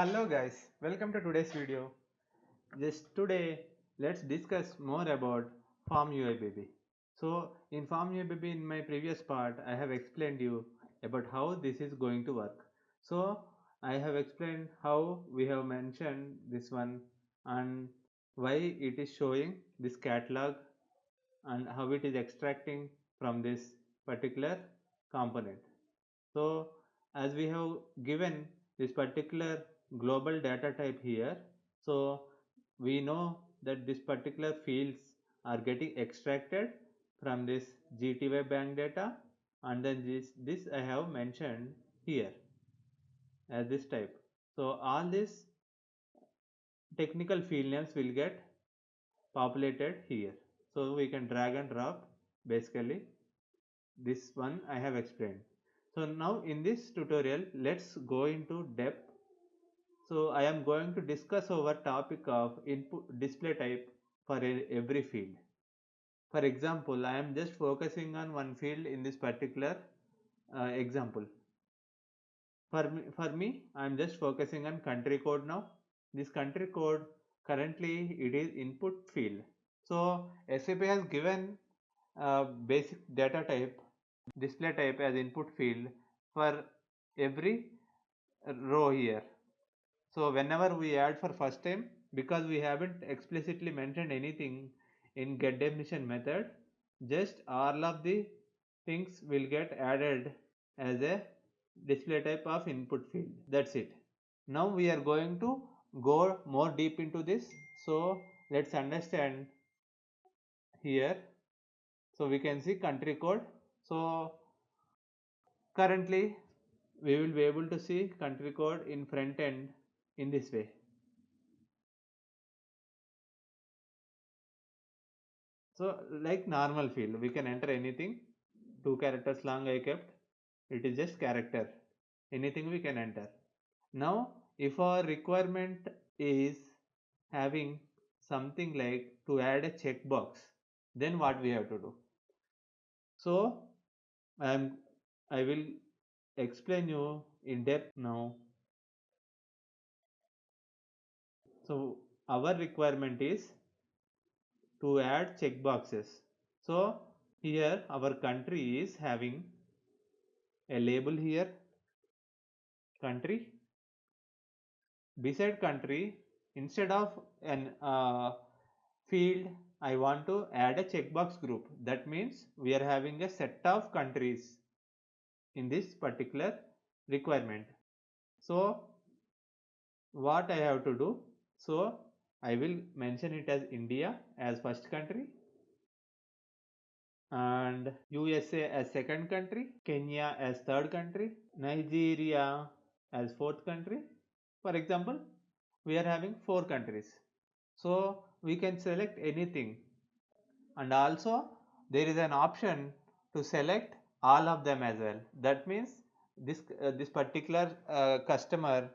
Hello guys, welcome to today's video. Just today, let's discuss more about Form UIBB. So in Form UIBB in my previous part, I have explained you about how this is going to work. So I have explained how we have mentioned this one and why it is showing this catalog and how it is extracting from this particular component. So as we have given this particular global data type here, so we know that this particular fields are getting extracted from this GTY bank data, and then this I have mentioned here as this type. So all these technical field names will get populated here. So we can drag and drop basically this one I have explained. So now in this tutorial, let's go into depth. So I am going to discuss over topic of input display type for every field. For example, I am just focusing on one field in this particular example. For me, I am just focusing on country code now. This country code currently it is input field. So SAP has given basic data type display type as input field for every row here. So whenever we add for first time, because we haven't explicitly mentioned anything in get definition method, just all of the things will get added as a display type of input field. That's it. Now we are going to go more deep into this. So let's understand here. So we can see country code. So currently we will be able to see country code in front end in this way. So like normal field, we can enter anything. 2 characters long I kept. It is just character. Anything we can enter. Now if our requirement is having something like to add a checkbox, then what we have to do? So I will explain you in depth now. So our requirement is to add checkboxes. So here our country is having a label here, country. Beside country, instead of an field, I want to add a checkbox group. That means we are having a set of countries in this particular requirement. So what I have to do? So I will mention it as India as first country, and USA as second country, Kenya as third country, Nigeria as fourth country. For example, we are having 4 countries. So we can select anything, and also there is an option to select all of them as well. That means this particular customer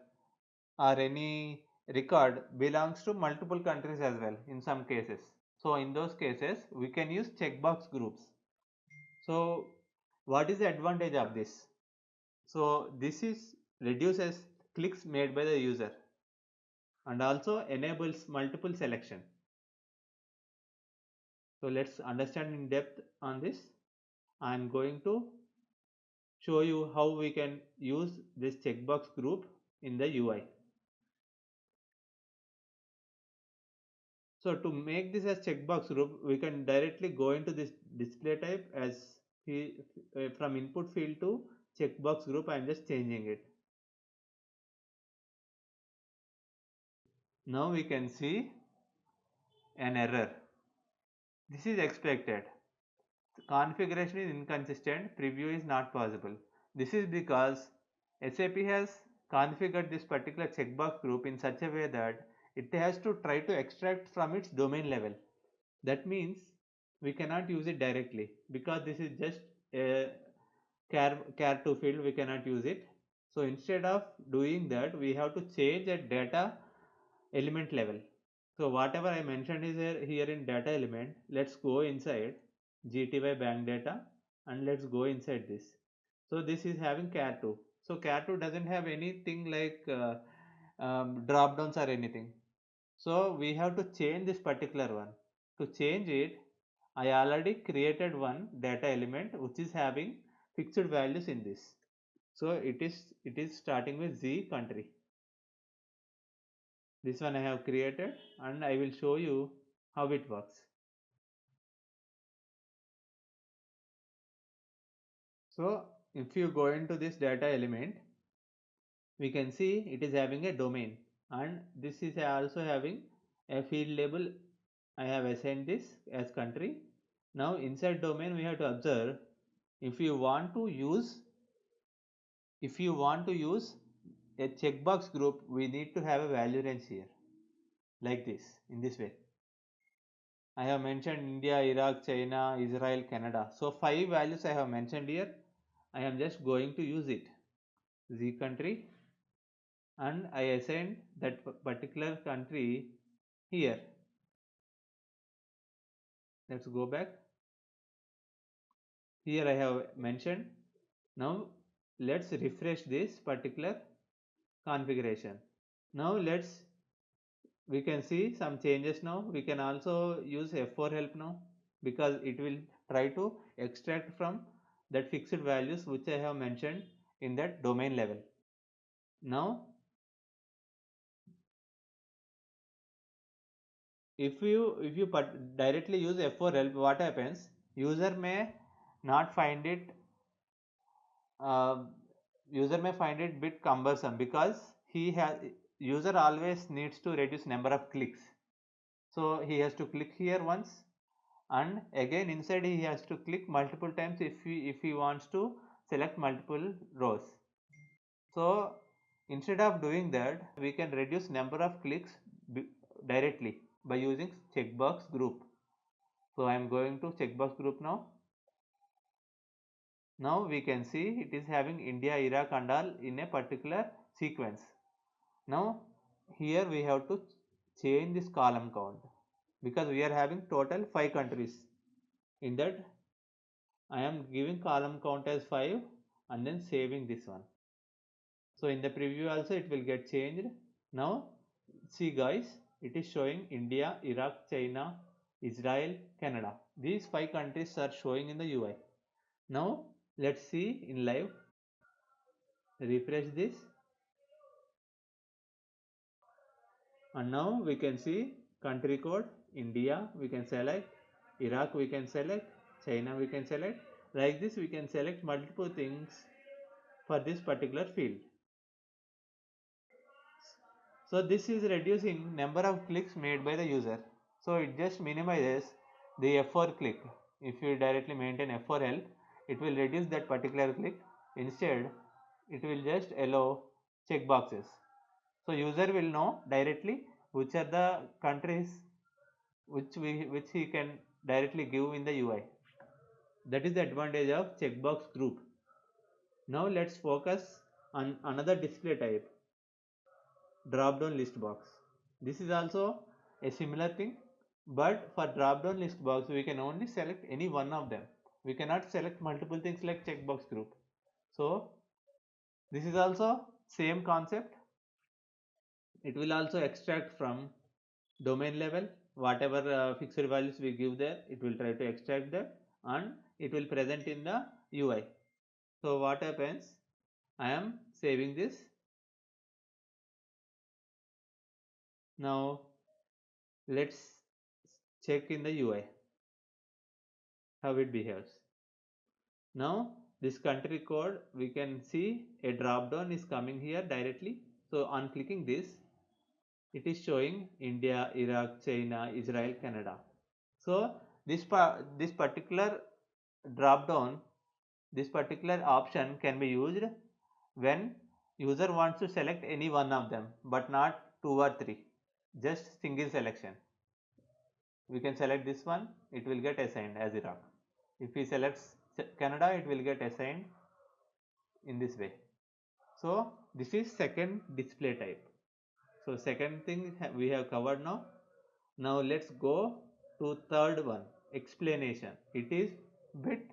or any record belongs to multiple countries as well in some cases. So in those cases we can use checkbox groups. So what is the advantage of this? So this is reduces clicks made by the user and also enables multiple selection. So let's understand in depth on this. I am going to show you how we can use this checkbox group in the UI. So to make this as checkbox group, we can directly go into this display type as from input field to checkbox group. I am just changing it. Now we can see an error. This is expected. The configuration is inconsistent. Preview is not possible. This is because SAP has configured this particular checkbox group in such a way that it has to try to extract from its domain level. That means we cannot use it directly because this is just a char2 field. We cannot use it. So instead of doing that, we have to change at data element level. So whatever I mentioned is here in data element. Let's go inside GTY bank data and let's go inside this. So this is having char2. So char2 doesn't have anything like drop downs or anything. So we have to change this particular one. To change it, I already created one data element which is having fixed values in this. So it is starting with Z country. This one I have created and I will show you how it works. So if you go into this data element, we can see it is having a domain and this is also having a field label. I have assigned this as country. Now inside domain we have to observe if you want to use a checkbox group, we need to have a value range here like this, in this way. I have mentioned India, Iraq, China, Israel, Canada. So 5 values I have mentioned here. I am just going to use it. Z country and I assigned that particular country here. Let's go back. Here I have mentioned. Now let's refresh this particular configuration. Now we can see some changes now. We can also use F4 help now because it will try to extract from that fixed values which I have mentioned in that domain level. Now if you directly use F4 help, what happens? User may not find it uh, user may find it bit cumbersome because user always needs to reduce number of clicks. So he has to click here once and again inside he has to click multiple times if he wants to select multiple rows. So instead of doing that, we can reduce number of clicks directly by using checkbox group. So I am going to checkbox group now. Now we can see it is having India, Iraq and all in a particular sequence. Now here we have to change this column count because we are having total 5 countries. In that I am giving column count as 5 and then saving this one. So in the preview also it will get changed. Now see guys, it is showing India, Iraq, China, Israel, Canada. These 5 countries are showing in the UI. Now let's see in live. Refresh this and now we can see country code India we can select, Iraq we can select, China we can select. Like this we can select multiple things for this particular field. So this is reducing number of clicks made by the user. So it just minimizes the F4 click. If you directly maintain F4 help, it will reduce that particular click. Instead, it will just allow checkboxes. So user will know directly which are the countries which he can directly give in the UI. That is the advantage of checkbox group. Now let's focus on another display type, drop down list box. This is also a similar thing, but for drop down list box we can only select any one of them. We cannot select multiple things like checkbox group. So this is also same concept. It will also extract from domain level whatever fixed values we give there, it will try to extract that and it will present in the UI. So what happens, I am saving this. Now let's check in the UI how it behaves. Now this country code, we can see a drop down is coming here directly. So on clicking this, it is showing India, Iraq, China, Israel, Canada. So this particular drop down, this particular option can be used when user wants to select any one of them but not 2 or 3, just single selection. We can select this one, it will get assigned as Iraq. If we select Canada, it will get assigned in this way. So this is second display type. So second thing we have covered now. Now let's go to third one, explanation. It is bit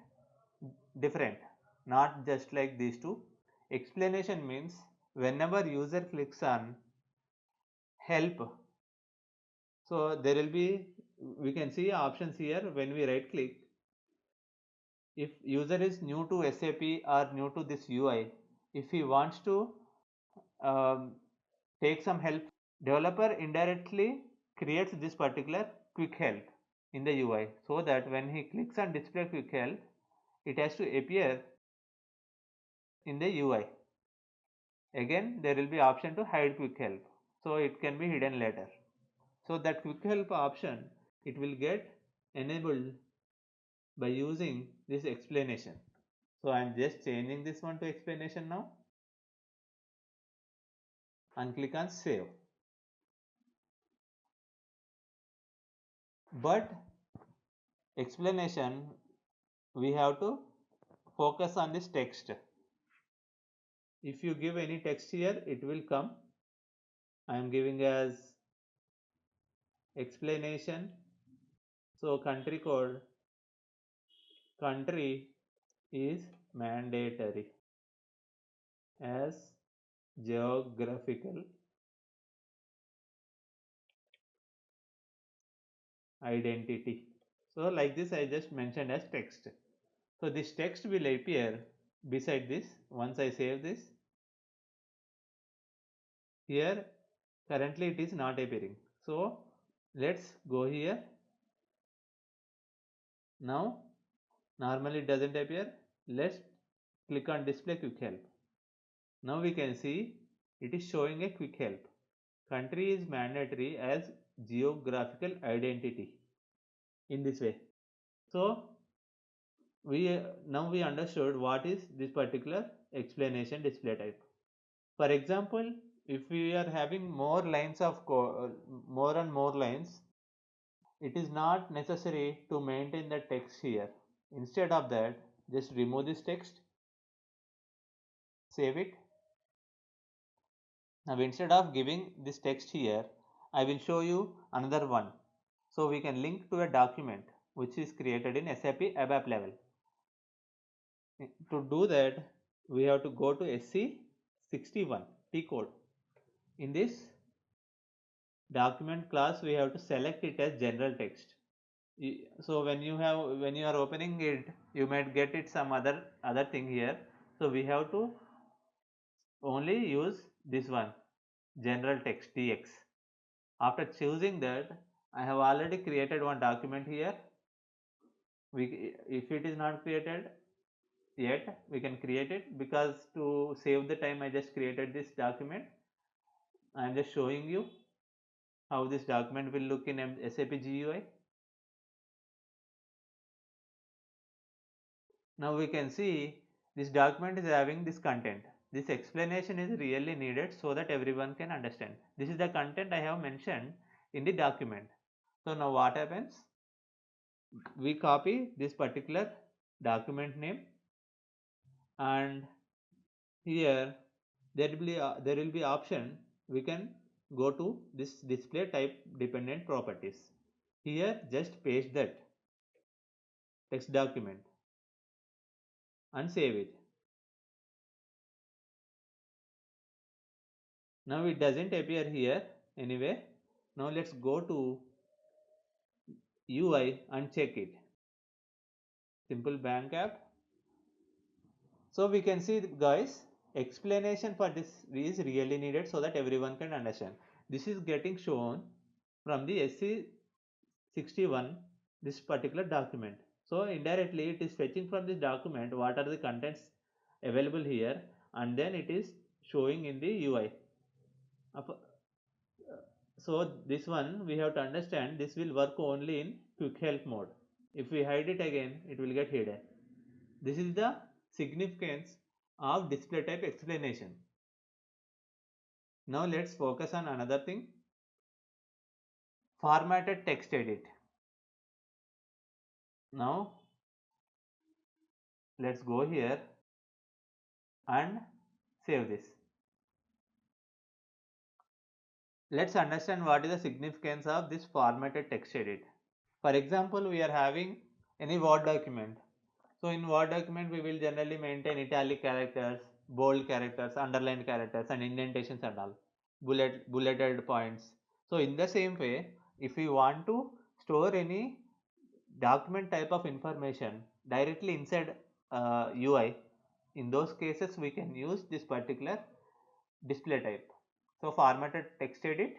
different, not just like these two. Explanation means whenever user clicks on help. So there will be, we can see options here when we right click. If user is new to SAP or new to this UI, if he wants to um, take some help, developer indirectly creates this particular quick help in the UI, so that when he clicks on display quick help, it has to appear in the UI. Again, there will be option to hide quick help, so it can be hidden later. So that quick help option, it will get enabled by using this explanation. So I am just changing this one to explanation now and click on save. But explanation, we have to focus on this text. If you give any text here, it will come. I am giving as explanation. So country code, country is mandatory as geographical identity. So like this I just mentioned as text. So this text will appear beside this once I save this. Here currently it is not appearing. So let's go here. Now normally it doesn't appear. Let's click on display quick help. Now we can see it is showing a quick help. Country is mandatory as geographical identity in this way. So now we understood what is this particular explanation display type. For example, if we are having more lines of more and more lines, it is not necessary to maintain the text here. Instead of that, just remove this text, save it. Now instead of giving this text here, I will show you another one. So we can link to a document which is created in SAP ABAP level. To do that, we have to go to SC61 T code. In this document class, we have to select it as general text. So when you are opening it, you might get it some other thing here. So we have to only use this one, general text TX. After choosing that, I have already created one document here. If it is not created yet, we can create it, because to save the time I just created this document. I am just showing you how this document will look in SAP GUI. Now we can see this document is having this content. This explanation is really needed so that everyone can understand. This is the content I have mentioned in the document. So now what happens? We copy this particular document name, and here there will be option. We can go to this display type dependent properties. Here just paste that text document and save it. Now it doesn't appear here anyway. Now let's go to UI and check it. Simple bank app. So we can see, guys, explanation for this is really needed so that everyone can understand. This is getting shown from the SC61, this particular document. So indirectly it is fetching from this document what are the contents available here, and then it is showing in the UI. So this one we have to understand, this will work only in quick help mode. If we hide it again, it will get hidden. This is the significance of display type explanation. Now let's focus on another thing, formatted text edit. Now let's go here and save this. Let's understand what is the significance of this formatted text edit. For example, we are having any Word document. So in Word document, we will generally maintain italic characters, bold characters, underlined characters, and indentations and all. bulleted points. So in the same way, if we want to store any document type of information directly inside UI, in those cases we can use this particular display type. So formatted text edit,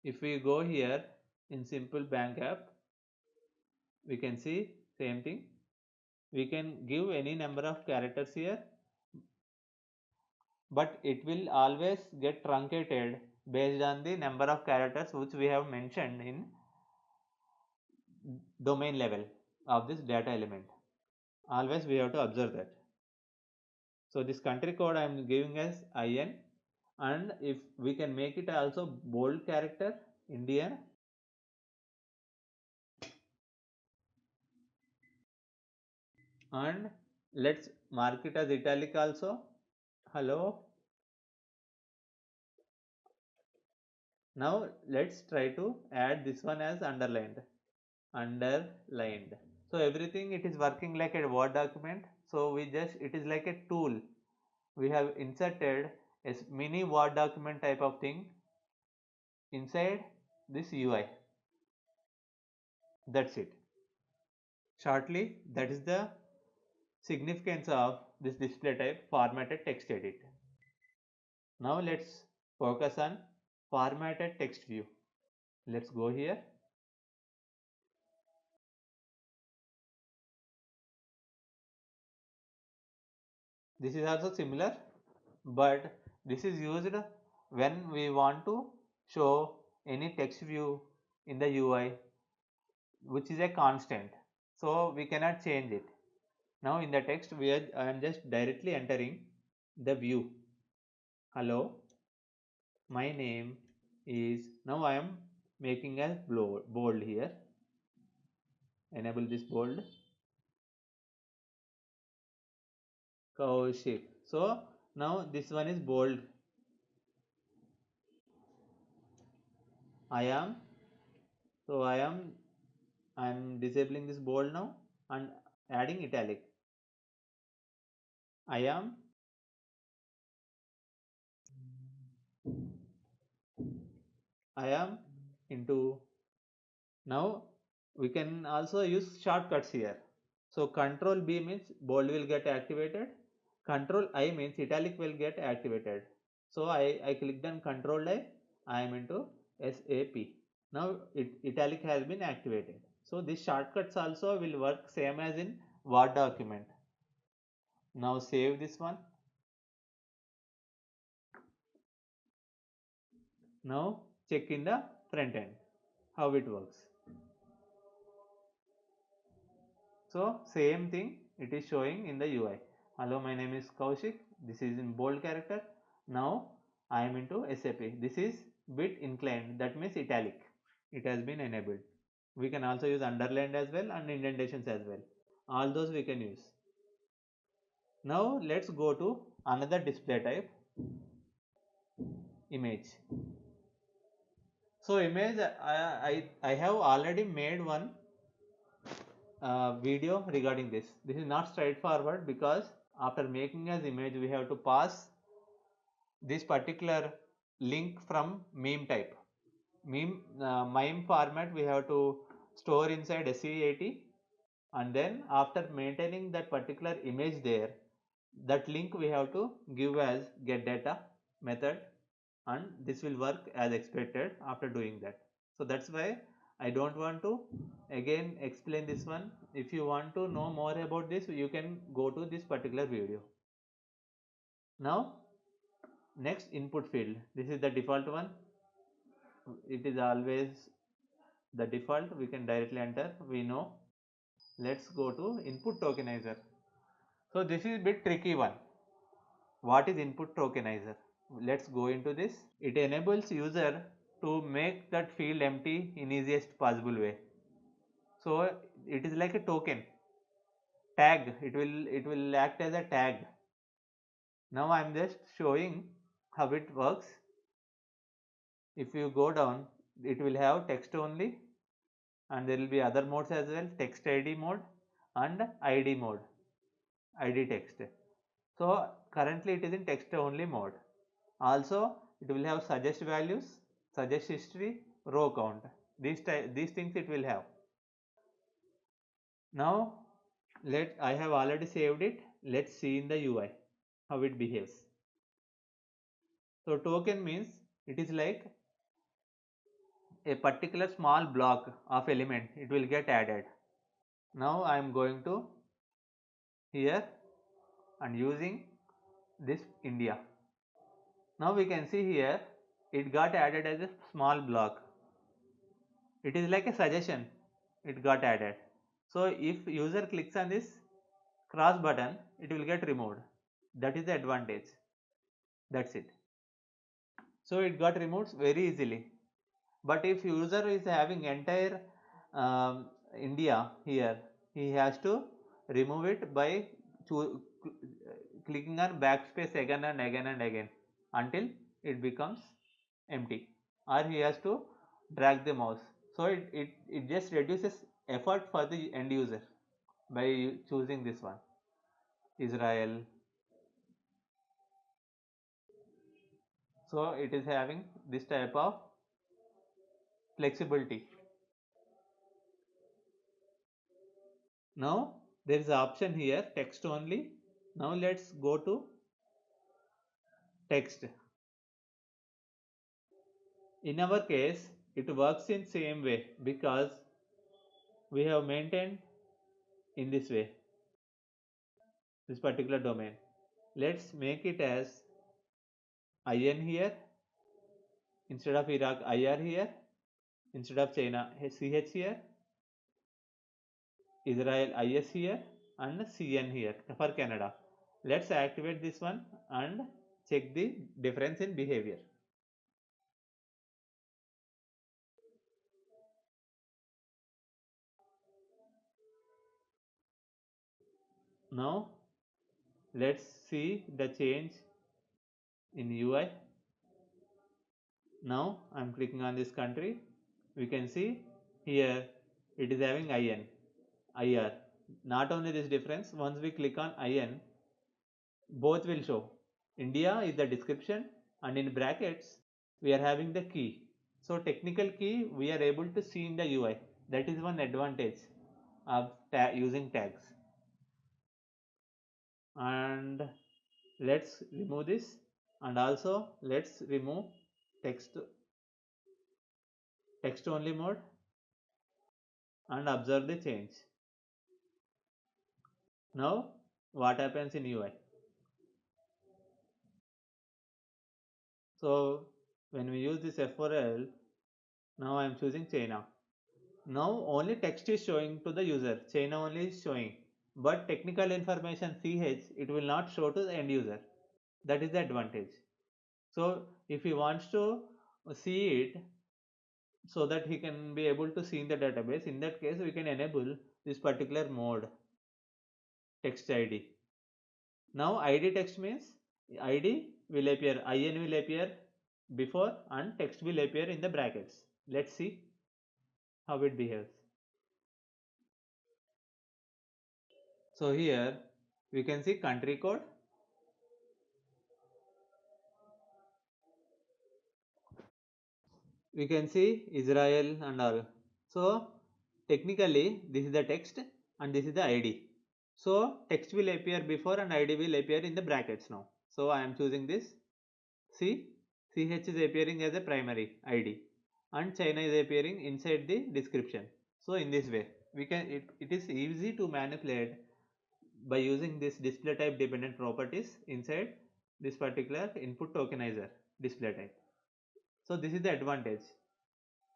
if we go here in simple bank app, we can see same thing. We can give any number of characters here, but it will always get truncated based on the number of characters which we have mentioned in domain level of this data element. Always we have to observe that. So this country code I am giving as IN, and if we can make it also bold character India, and let's mark it as italic also. Hello. Now let's try to add this one as underlined. So everything it is working like a Word document. So it is like a tool. We have inserted a mini Word document type of thing inside this UI. That's it. Shortly, that is the significance of this display type formatted text edit. Now let's focus on formatted text view. Let's go here. This is also similar, but this is used when we want to show any text view in the UI which is a constant, so we cannot change it. Now in the text I am just directly entering the view. Hello, my name is, now I am making a bold here. Enable this bold. Kaushik. So now this one is bold. I am, so I am disabling this bold now and adding italic. I am into. Now we can also use shortcuts here. So Control B means bold will get activated. Control I means italic will get activated. So I clicked on Control I am into SAP. Now italic has been activated. So these shortcuts also will work same as in Word document. Now save this one. Now check in the front end how it works. So same thing it is showing in the UI. Hello, my name is Kaushik. This is in bold character. Now I am into SAP. This is bit inclined, that means italic. It has been enabled. We can also use underlined as well and indentations as well. All those we can use. Now let's go to another display type, image. So image, I have already made one video regarding this. This is not straightforward because after making as image we have to pass this particular link from meme type. Meme format we have to store inside SE80, and then after maintaining that particular image there, that link we have to give as get data method, and this will work as expected after doing that. So that's why I don't want to again explain this one. If you want to know more about this, you can go to this particular video. Now next, input field. This is the default one. It is always the default. We can directly enter. We know. Let's go to input tokenizer. So this is a bit tricky one. What is input tokenizer? Let's go into this. It enables user to make that field empty in easiest possible way. So it is like a token tag. It will act as a tag. Now I am just showing how it works. If you go down, it will have text only, and there will be other modes as well, text ID mode and ID mode, ID text. So currently it is in text only mode. Also, it will have suggest values, suggest history, row count. These things it will have. Now, I have already saved it. Let's see in the UI how it behaves. So token means it is like a particular small block of element. It will get added. Now I am going to here and using this India. Now we can see here it got added as a small block. It is like a suggestion. It got added. So if user clicks on this cross button, it will get removed. That is the advantage. That's it. So it got removed very easily. But if user is having entire India here, he has to remove it by clicking on backspace again and again and again until it becomes empty, or he has to drag the mouse. So it just reduces effort for the end user by choosing this one, Israel. So it is having this type of flexibility. Now there is an option here, text only. Now let's go to text. In our case, it works in same way because we have maintained in this way, this particular domain. Let's make it as IN here, instead of Iraq IR here, instead of China CH here, Israel IS here, and CN here for Canada. Let's activate this one and check the difference in behavior. Now let's see the change in UI. Now I am clicking on this country. We can see here it is having IR. Not only this difference, once we click on IN, both will show. India is the description, and in brackets we are having the key. So technical key we are able to see in the UI. That is one advantage of using tags. And let's remove this, and also let's remove text only mode and observe the change. Now what happens in UI? So when we use this F4L, now I am choosing China. Now only text is showing to the user, China only is showing, but technical information CH it will not show to the end user. That is the advantage. So if he wants to see it so that he can be able to see in the database, in that case we can enable this particular mode, text ID. Now ID text means ID will appear, IN will appear before and text will appear in the brackets. Let's see how it behaves. So here we can see country code. We can see Israel and all. So technically this is the text and this is the ID. So text will appear before and ID will appear in the brackets now. So I am choosing this. See, CH is appearing as a primary ID and China is appearing inside the description. So in this way we can it is easy to manipulate by using this display type dependent properties inside this particular input tokenizer display type. So this is the advantage.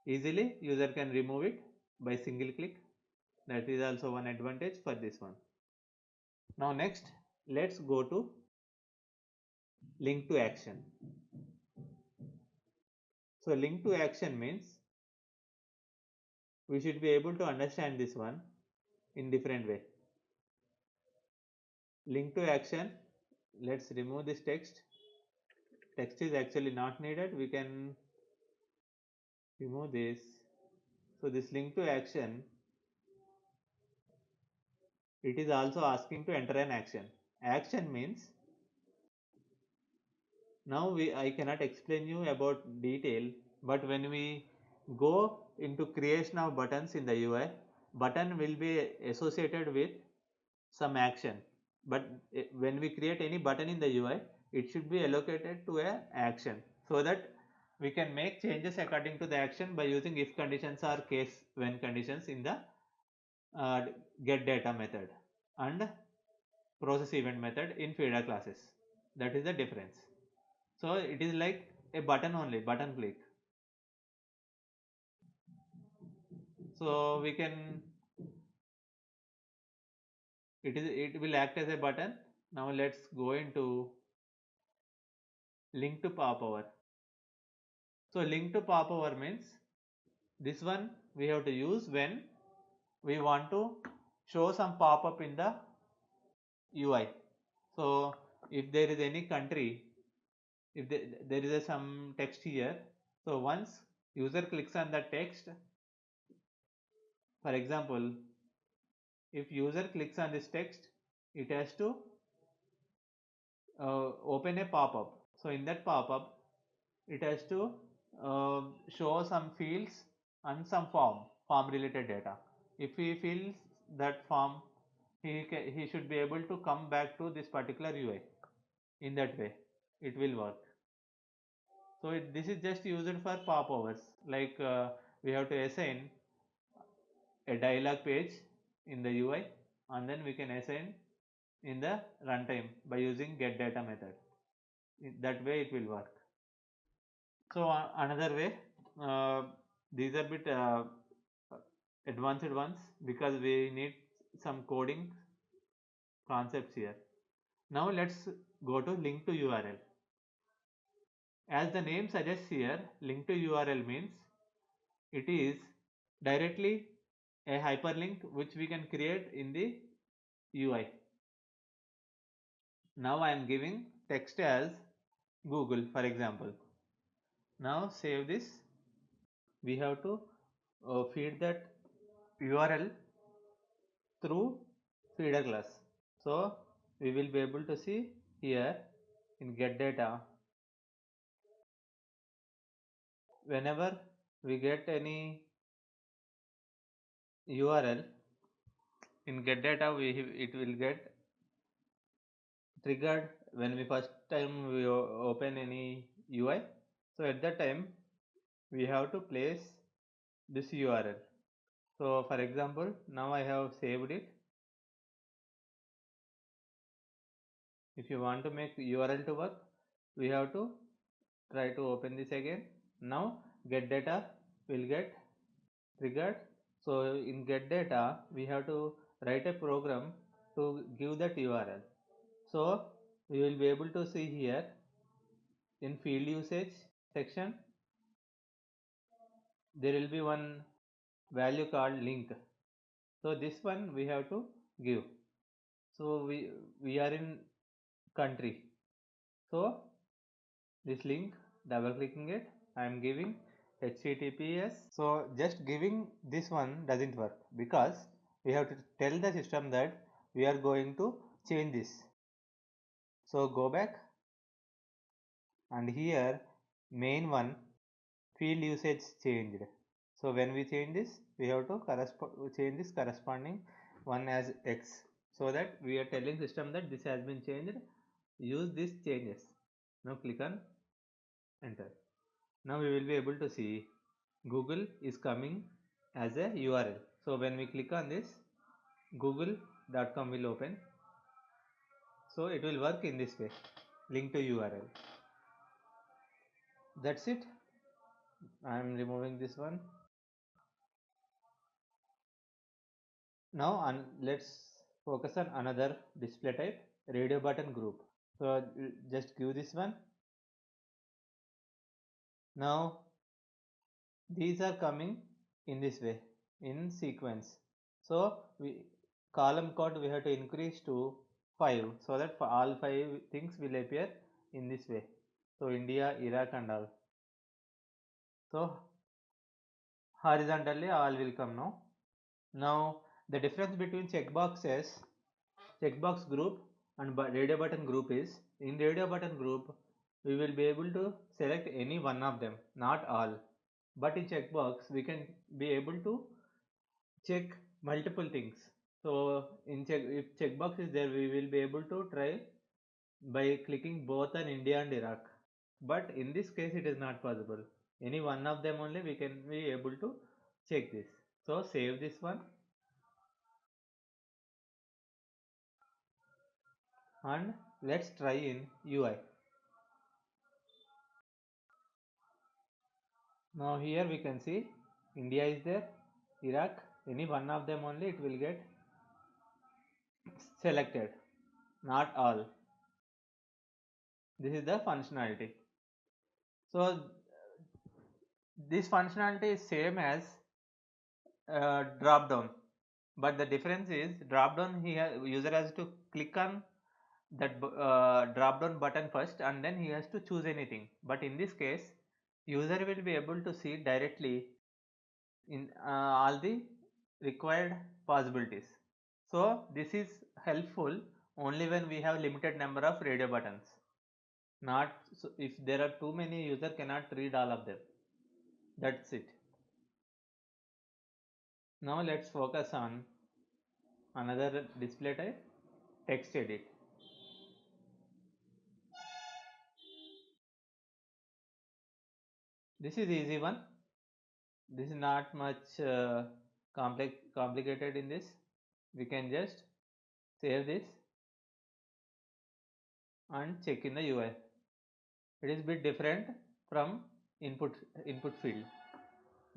Easily user can remove it by single click. That is also one advantage for this one. Now next let's go to link to action. So link to action means we should be able to understand this one in different way. Link to action, let's remove this text. Text is actually not needed, we can remove this. So this link to action, it is also asking to enter an action. Action means Now I cannot explain you about detail, but when we go into creation of buttons in the UI, button will be associated with some action. But when we create any button in the UI, it should be allocated to a action, so that we can make changes according to the action by using if conditions or case when conditions in the uh, get data method and process event method in feeder classes. That is the difference. So it is like a button only, button click. So we can, it will act as a button. Now let's go into link to popover. So link to popover means this one we have to use when we want to show some pop-up in the UI. So if there is any country, if there is some text here, so once user clicks on the text, for example, if user clicks on this text, it has to open a pop-up. So in that pop-up, it has to show some fields and some form related data. If he fills that form, he should be able to come back to this particular UI. In that way, it will work. So this is just used for popovers. Like we have to assign a dialog page in the UI, and then we can assign in the runtime by using get data method. That way it will work. So another way, uh, these are bit advanced ones because we need some coding concepts here. Now let's go to link to URL. As the name suggests here, link to URL means it is directly a hyperlink which we can create in the UI. Now I am giving text as Google, for example. Now save this. We have to feed that URL through feeder class. So we will be able to see here in get data, whenever we get any URL in get data, it will get triggered when we first time we open any UI. So at that time we have to place this URL. So for example, now I have saved it. If you want to make URL to work, we have to try to open this again. Now get data will get triggered. So in get data we have to write a program to give that URL. So we will be able to see here in field usage section there will be one value called link. So this one we have to give. So we are in country. So this link, double clicking it, I am giving HTTPS. So just giving this one doesn't work because we have to tell the system that we are going to change this. So go back, and here main one field usage changed. So when we change this, we have to change this corresponding one as X, so that we are telling system that this has been changed. Use these changes. Now click on enter. Now we will be able to see Google is coming as a URL. So when we click on this, google.com will open. So it will work in this way, link to URL. That's it. I am removing this one. Now let's focus on another display type, radio button group. So just give this one. Now these are coming in this way in sequence. So column code we have to increase to 5, so that for all 5 things will appear in this way. So India, Iraq and all. So horizontally all will come now. Now the difference between checkbox group and radio button group is, in radio button group we will be able to select any one of them, not all. But in checkbox, we can be able to check multiple things. So if checkbox is there, we will be able to try by clicking both on India and Iraq. But in this case, it is not possible. Any one of them only we can be able to check this. So save this one and let's try in UI. Now here we can see India is there, Iraq, any one of them only it will get selected, not all. This is the functionality. So this functionality is same as drop down, but the difference is drop down here user has to click on that drop down button first and then he has to choose anything. But in this case user will be able to see directly in all the required possibilities. So this is helpful only when we have limited number of radio buttons. Not so if there are too many, user cannot read all of them. That's it. Now let's focus on another display type, text edit. This is easy one. This is not much complicated in this. We can just save this and check in the UI. It is a bit different from input field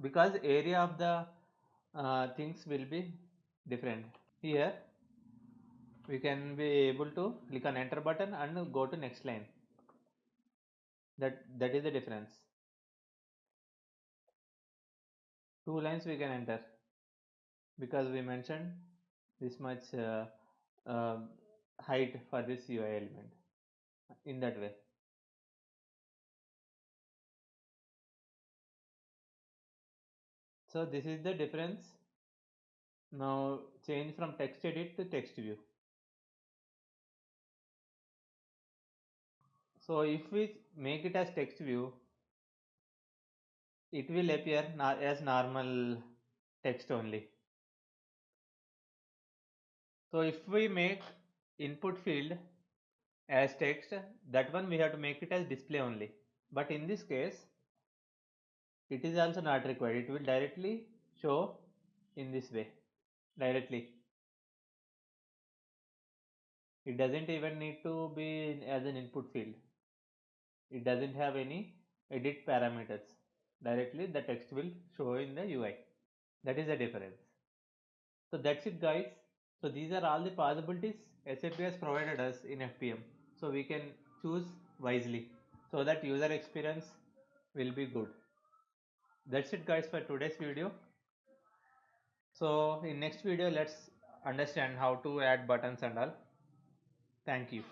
because area of the things will be different. Here we can be able to click on enter button and go to next line. That is the difference. 2 lines we can enter because we mentioned this much height for this UI element in that way. So this is the difference. Now change from text edit to text view. So if we make it as text view, it will appear as normal text only. So if we make input field as text, that one we have to make it as display only. But in this case, it is also not required. It will directly show in this way, directly. It doesn't even need to be as an input field. It doesn't have any edit parameters. Directly the text will show in the UI. That is the difference. So that's it guys. So these are all the possibilities SAP has provided us in FPM. So we can choose wisely so that user experience will be good. That's it guys for today's video. So in next video let's understand how to add buttons and all. Thank you.